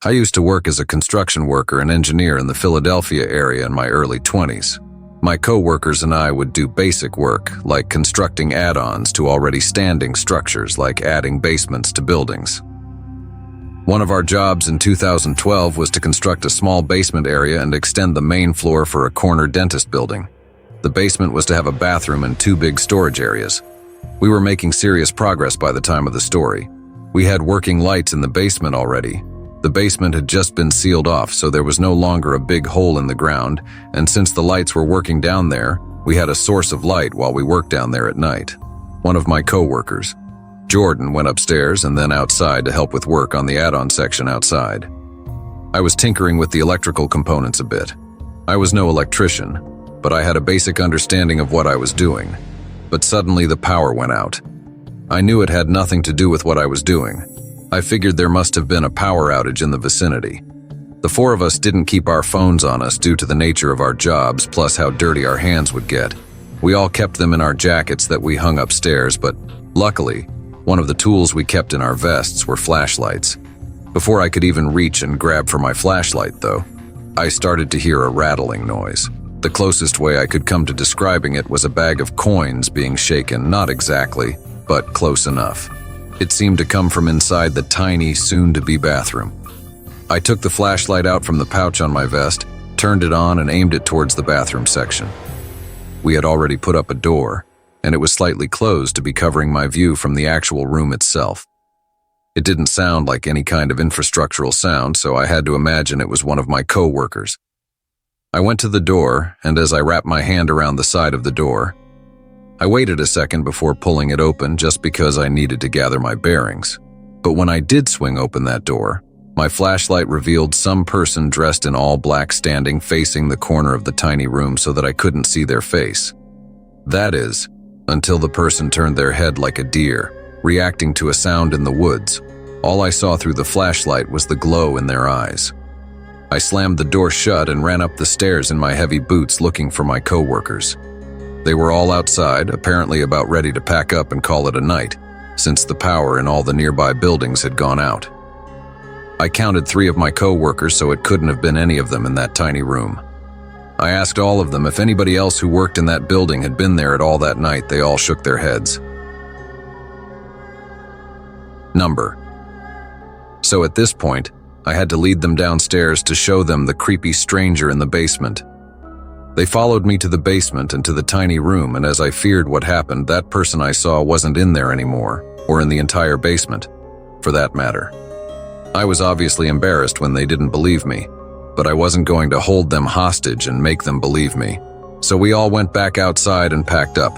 I used to work as a construction worker and engineer in the Philadelphia area in my early 20s. My co-workers and I would do basic work, like constructing add-ons to already standing structures, like adding basements to buildings. One of our jobs in 2012 was to construct a small basement area and extend the main floor for a corner dentist building. The basement was to have a bathroom and 2 big storage areas. We were making serious progress by the time of the story. We had working lights in the basement already. The basement had just been sealed off, so there was no longer a big hole in the ground, and since the lights were working down there, we had a source of light while we worked down there at night. One of my co-workers, Jordan, went upstairs and then outside to help with work on the add-on section outside. I was tinkering with the electrical components a bit. I was no electrician, but I had a basic understanding of what I was doing. But suddenly the power went out. I knew it had nothing to do with what I was doing. I figured there must have been a power outage in the vicinity. The 4 of us didn't keep our phones on us due to the nature of our jobs, plus how dirty our hands would get. We all kept them in our jackets that we hung upstairs, but luckily, one of the tools we kept in our vests were flashlights. Before I could even reach and grab for my flashlight, though, I started to hear a rattling noise. The closest way I could come to describing it was a bag of coins being shaken, not exactly, but close enough. It seemed to come from inside the tiny, soon-to-be bathroom. I took the flashlight out from the pouch on my vest, turned it on, and aimed it towards the bathroom section. We had already put up a door, and it was slightly closed to be covering my view from the actual room itself. It didn't sound like any kind of infrastructural sound, so I had to imagine it was one of my co-workers. I went to the door, and as I wrapped my hand around the side of the door, I waited a second before pulling it open just because I needed to gather my bearings. But when I did swing open that door, my flashlight revealed some person dressed in all black standing facing the corner of the tiny room so that I couldn't see their face. That is, until the person turned their head like a deer, reacting to a sound in the woods. All I saw through the flashlight was the glow in their eyes. I slammed the door shut and ran up the stairs in my heavy boots looking for my co-workers. They were all outside, apparently about ready to pack up and call it a night, since the power in all the nearby buildings had gone out. I counted 3 of my co-workers, so it couldn't have been any of them in that tiny room. I asked all of them if anybody else who worked in that building had been there at all that night. They all shook their heads. Number. So at this point, I had to lead them downstairs to show them the creepy stranger in the basement. They followed me to the basement and to the tiny room, and as I feared what happened, that person I saw wasn't in there anymore, or in the entire basement, for that matter. I was obviously embarrassed when they didn't believe me, but I wasn't going to hold them hostage and make them believe me. So we all went back outside and packed up.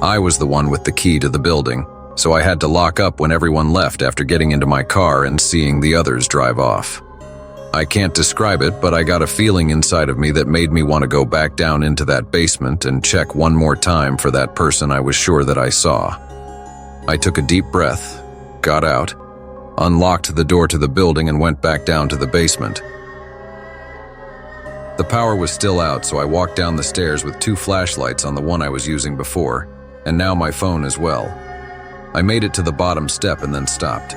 I was the one with the key to the building, so I had to lock up when everyone left after getting into my car and seeing the others drive off. I can't describe it, but I got a feeling inside of me that made me want to go back down into that basement and check one more time for that person I was sure that I saw. I took a deep breath, got out, unlocked the door to the building, and went back down to the basement. The power was still out, so I walked down the stairs with 2 flashlights on the one I was using before, and now my phone as well. I made it to the bottom step and then stopped.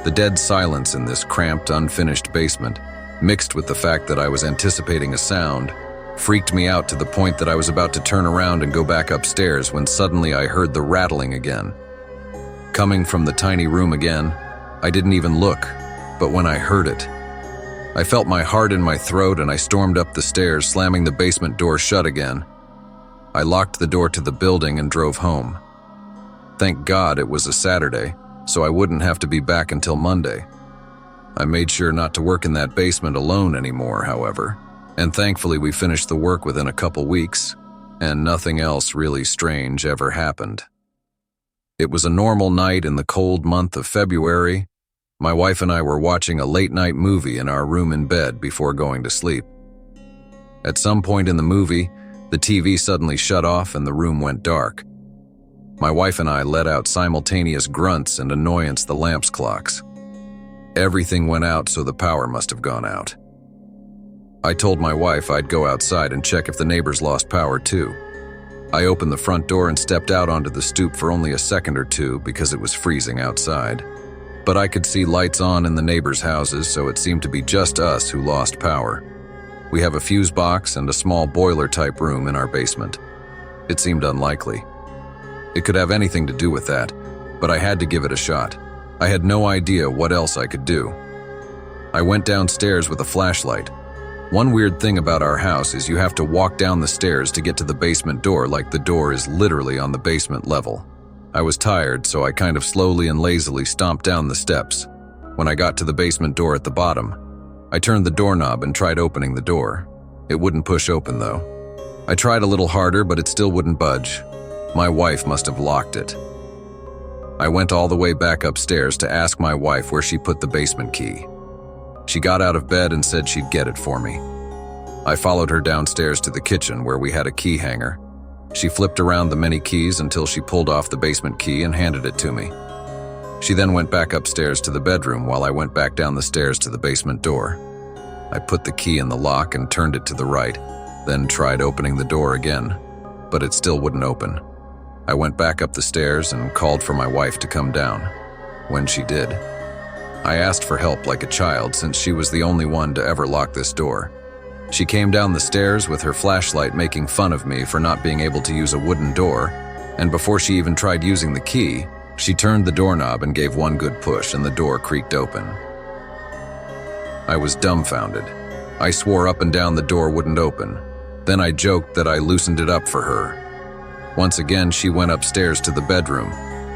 The dead silence in this cramped, unfinished basement, mixed with the fact that I was anticipating a sound, freaked me out to the point that I was about to turn around and go back upstairs when suddenly I heard the rattling again. Coming from the tiny room again, I didn't even look, but when I heard it, I felt my heart in my throat and I stormed up the stairs, slamming the basement door shut again. I locked the door to the building and drove home. Thank God it was a Saturday, so I wouldn't have to be back until Monday. I made sure not to work in that basement alone anymore, however, and thankfully we finished the work within a couple weeks, and nothing else really strange ever happened. It was a normal night in the cold month of February. My wife and I were watching a late-night movie in our room in bed before going to sleep. At some point in the movie, the TV suddenly shut off and the room went dark. My wife and I let out simultaneous grunts and annoyance the lamps clocks. Everything went out, so the power must have gone out. I told my wife I'd go outside and check if the neighbors lost power too. I opened the front door and stepped out onto the stoop for only a second or two because it was freezing outside. but I could see lights on in the neighbors' houses, so it seemed to be just us who lost power. We have a fuse box and a small boiler-type room in our basement. It seemed unlikely. It could have anything to do with that, but I had to give it a shot. I had no idea what else I could do. I went downstairs with a flashlight. One weird thing about our house is you have to walk down the stairs to get to the basement door, like the door is literally on the basement level. I was tired, so I kind of slowly and lazily stomped down the steps. When I got to the basement door at the bottom, I turned the doorknob and tried opening the door. It wouldn't push open though. I tried a little harder, but it still wouldn't budge. My wife must have locked it. I went all the way back upstairs to ask my wife where she put the basement key. She got out of bed and said she'd get it for me. I followed her downstairs to the kitchen where we had a key hanger. She flipped around the many keys until she pulled off the basement key and handed it to me. She then went back upstairs to the bedroom while I went back down the stairs to the basement door. I put the key in the lock and turned it to the right, then tried opening the door again, but it still wouldn't open. I went back up the stairs and called for my wife to come down. When she did, I asked for help like a child since she was the only one to ever lock this door. She came down the stairs with her flashlight making fun of me for not being able to use a wooden door, and before she even tried using the key, she turned the doorknob and gave one good push and the door creaked open. I was dumbfounded. I swore up and down the door wouldn't open. Then I joked that I loosened it up for her. Once again, she went upstairs to the bedroom.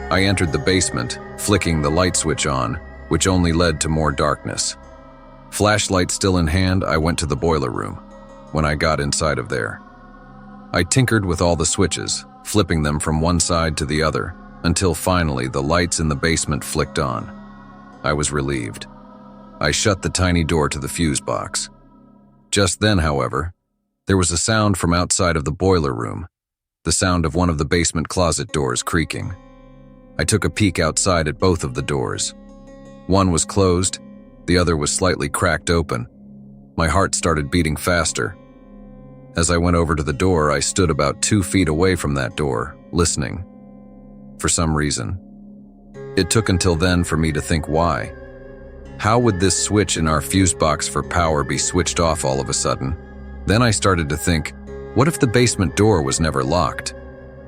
I entered the basement, flicking the light switch on, which only led to more darkness. Flashlight still in hand, I went to the boiler room. When I got inside of there, I tinkered with all the switches, flipping them from one side to the other, until finally the lights in the basement flicked on. I was relieved. I shut the tiny door to the fuse box. Just then, however, there was a sound from outside of the boiler room, the sound of one of the basement closet doors creaking. I took a peek outside at both of the doors. One was closed, the other was slightly cracked open. My heart started beating faster. As I went over to the door, I stood about 2 feet away from that door, listening. For some reason, it took until then for me to think why. How would this switch in our fuse box for power be switched off all of a sudden? Then I started to think, what if the basement door was never locked?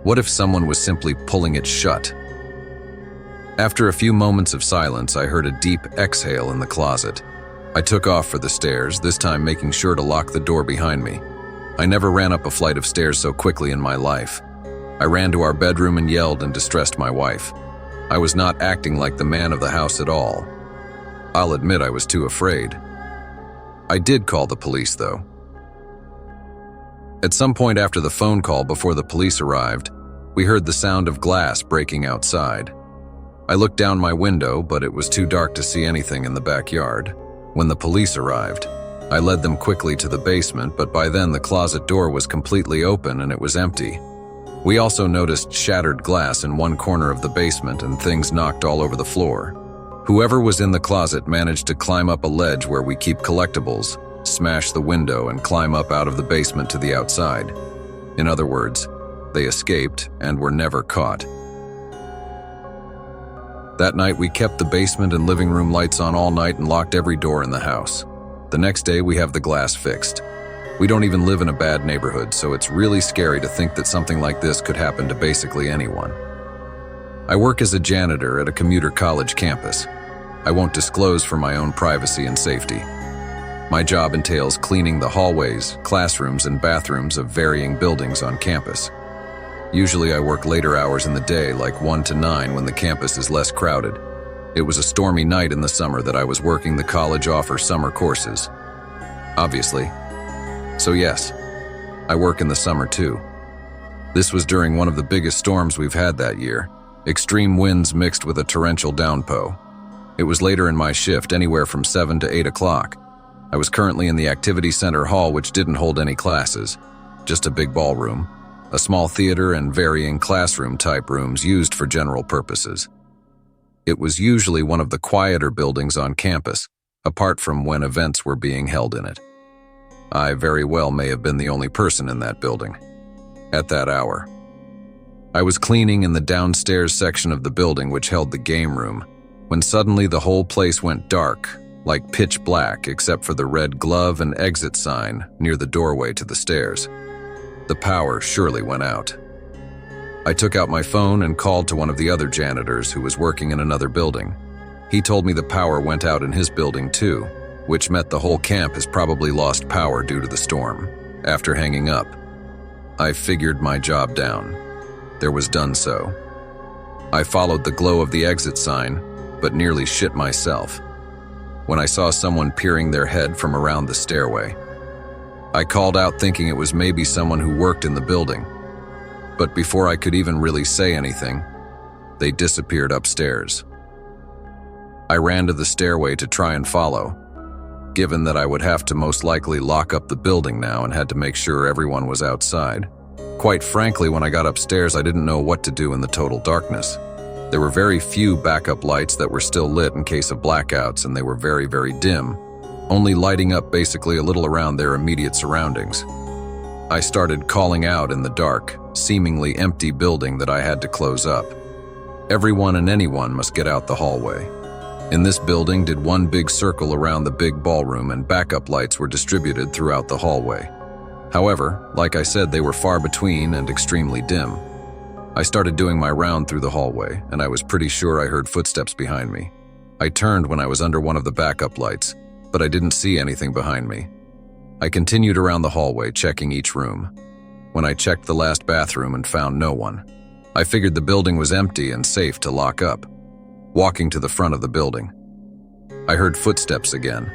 What if someone was simply pulling it shut? After a few moments of silence, I heard a deep exhale in the closet. I took off for the stairs, this time making sure to lock the door behind me. I never ran up a flight of stairs so quickly in my life. I ran to our bedroom and yelled and distressed my wife. I was not acting like the man of the house at all. I'll admit I was too afraid. I did call the police, though. At some point after the phone call before the police arrived, we heard the sound of glass breaking outside. I looked down my window, but it was too dark to see anything in the backyard. When the police arrived, I led them quickly to the basement, but by then the closet door was completely open and it was empty. We also noticed shattered glass in one corner of the basement and things knocked all over the floor. Whoever was in the closet managed to climb up a ledge where we keep collectibles, smash the window, and climb up out of the basement to the outside. In other words, they escaped and were never caught. That night, we kept the basement and living room lights on all night and locked every door in the house. The next day, we have the glass fixed. We don't even live in a bad neighborhood, so it's really scary to think that something like this could happen to basically anyone. I work as a janitor at a commuter college campus. I won't disclose for my own privacy and safety. My job entails cleaning the hallways, classrooms, and bathrooms of varying buildings on campus. Usually I work later hours in the day, like 1 to 9 when the campus is less crowded. It was a stormy night in the summer that I was working the college offer summer courses. Obviously. So yes, I work in the summer too. This was during one of the biggest storms we've had that year. Extreme winds mixed with a torrential downpour. It was later in my shift, anywhere from 7 to 8 o'clock. I was currently in the activity center hall, which didn't hold any classes, just a big ballroom, a small theater, and varying classroom-type rooms used for general purposes. It was usually one of the quieter buildings on campus, apart from when events were being held in it. I very well may have been the only person in that building at that hour. I was cleaning in the downstairs section of the building which held the game room when suddenly the whole place went dark, like pitch black except for the red glove and exit sign near the doorway to the stairs. The power surely went out. I took out my phone and called to one of the other janitors who was working in another building. He told me the power went out in his building too, which meant the whole camp has probably lost power due to the storm. After hanging up, I figured my job down. There was done so. I followed the glow of the exit sign, but nearly shit myself when I saw someone peering their head from around the stairway. I called out thinking it was maybe someone who worked in the building, but before I could even really say anything, they disappeared upstairs. I ran to the stairway to try and follow, given that I would have to most likely lock up the building now and had to make sure everyone was outside. Quite frankly, when I got upstairs, I didn't know what to do in the total darkness. There were very few backup lights that were still lit in case of blackouts, and they were very, very dim, only lighting up basically a little around their immediate surroundings. I started calling out in the dark, seemingly empty building that I had to close up. Everyone and anyone must get out the hallway. In this building did one big circle around the big ballroom, and backup lights were distributed throughout the hallway. However, like I said, they were far between and extremely dim. I started doing my round through the hallway, and I was pretty sure I heard footsteps behind me. I turned when I was under one of the backup lights, but I didn't see anything behind me. I continued around the hallway, checking each room. When I checked the last bathroom and found no one, I figured the building was empty and safe to lock up. Walking to the front of the building, I heard footsteps again.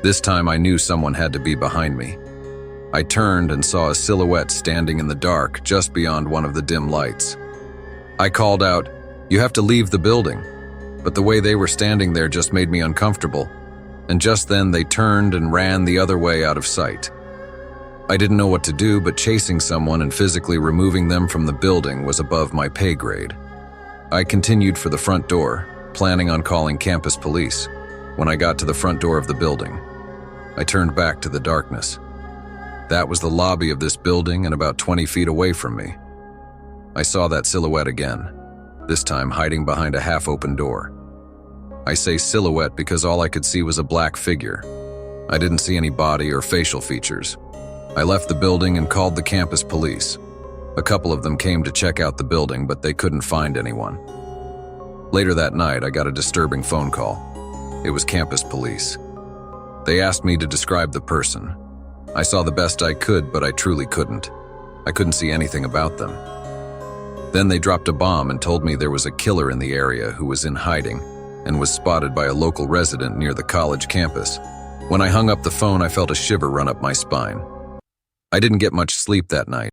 This time I knew someone had to be behind me. I turned and saw a silhouette standing in the dark just beyond one of the dim lights. I called out, "You have to leave the building," but the way they were standing there just made me uncomfortable, and just then they turned and ran the other way out of sight. I didn't know what to do, but chasing someone and physically removing them from the building was above my pay grade. I continued for the front door, planning on calling campus police. When I got to the front door of the building, I turned back to the darkness. That was the lobby of this building and about 20 feet away from me. I saw that silhouette again, this time hiding behind a half-open door. I say silhouette because all I could see was a black figure. I didn't see any body or facial features. I left the building and called the campus police. A couple of them came to check out the building, but they couldn't find anyone. Later that night, I got a disturbing phone call. It was campus police. They asked me to describe the person. I saw the best I could, but I truly couldn't. I couldn't see anything about them. Then they dropped a bomb and told me there was a killer in the area who was in hiding and was spotted by a local resident near the college campus. When I hung up the phone, I felt a shiver run up my spine. I didn't get much sleep that night.